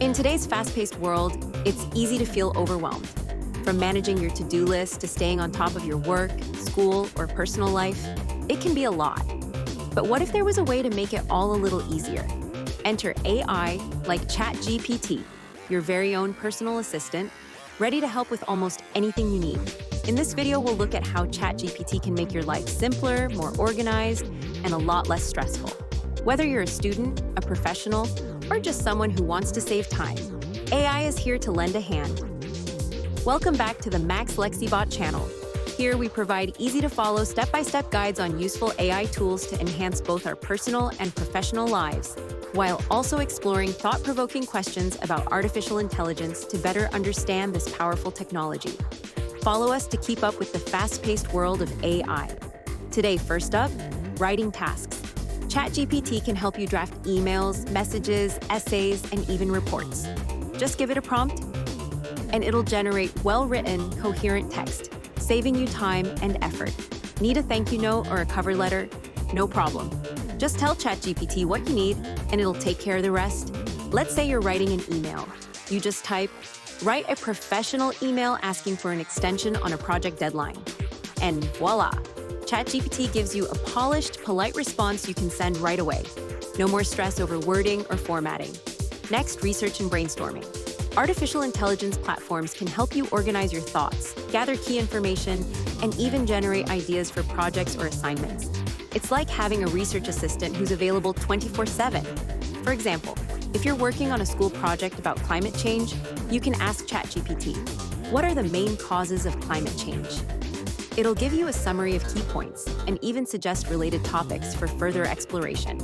In today's fast-paced world, it's easy to feel overwhelmed. From managing your to-do list to staying on top of your work, school, or personal life, it can be a lot. But what if there was a way to make it all a little easier? Enter AI like ChatGPT, your very own personal assistant, ready to help with almost anything you need. In this video, we'll look at how ChatGPT can make your life simpler, more organized, and a lot less stressful. Whether you're a student, a professional, or just someone who wants to save time, AI is here to lend a hand. Welcome back to the MaxLexiBot channel. Here we provide easy-to-follow step-by-step guides on useful AI tools to enhance both our personal and professional lives, while also exploring thought-provoking questions about artificial intelligence to better understand this powerful technology. Follow us to keep up with the fast-paced world of AI. Today, first up, writing tasks. ChatGPT can help you draft emails, messages, essays, and even reports. Just give it a prompt, and it'll generate well-written, coherent text, saving you time and effort. Need a thank you note or a cover letter? No problem. Just tell ChatGPT what you need, and it'll take care of the rest. Let's say you're writing an email. You just type, "Write a professional email asking for an extension on a project deadline." And voila! ChatGPT gives you a polished, polite response you can send right away. No more stress over wording or formatting. Next, research and brainstorming. Artificial intelligence platforms can help you organize your thoughts, gather key information, and even generate ideas for projects or assignments. It's like having a research assistant who's available 24/7. For example, if you're working on a school project about climate change, you can ask ChatGPT, "What are the main causes of climate change?" It'll give you a summary of key points and even suggest related topics for further exploration.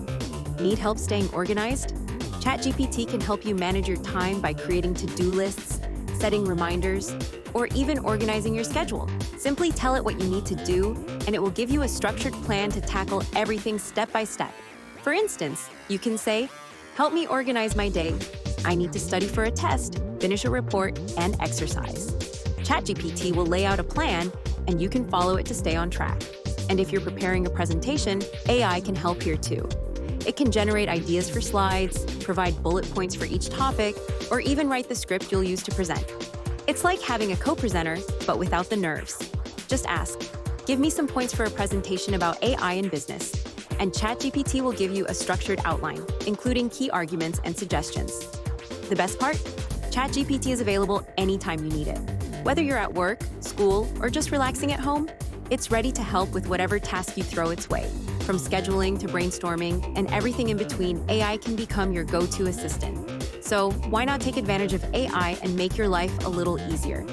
Need help staying organized? ChatGPT can help you manage your time by creating to-do lists, setting reminders, or even organizing your schedule. Simply tell it what you need to do, and it will give you a structured plan to tackle everything step by step. For instance, you can say, "Help me organize my day. I need to study for a test, finish a report, and exercise." ChatGPT will lay out a plan, and you can follow it to stay on track. And if you're preparing a presentation, AI can help here too. It can generate ideas for slides, provide bullet points for each topic, or even write the script you'll use to present. It's like having a co-presenter, but without the nerves. Just ask, "Give me some points for a presentation about AI in business." And ChatGPT will give you a structured outline, including key arguments and suggestions. The best part? ChatGPT is available anytime you need it. Whether you're at work, school, or just relaxing at home, it's ready to help with whatever task you throw its way. From scheduling to brainstorming and everything in between, AI can become your go-to assistant. So why not take advantage of AI and make your life a little easier?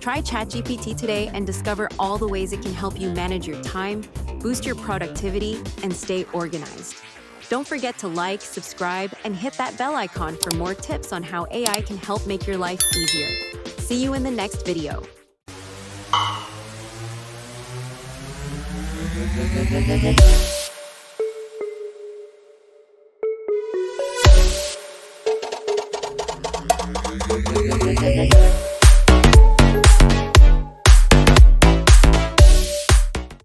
Try ChatGPT today and discover all the ways it can help you manage your time, boost your productivity, and stay organized. Don't forget to like, subscribe, and hit that bell icon for more tips on how AI can help make your life easier. See you in the next video.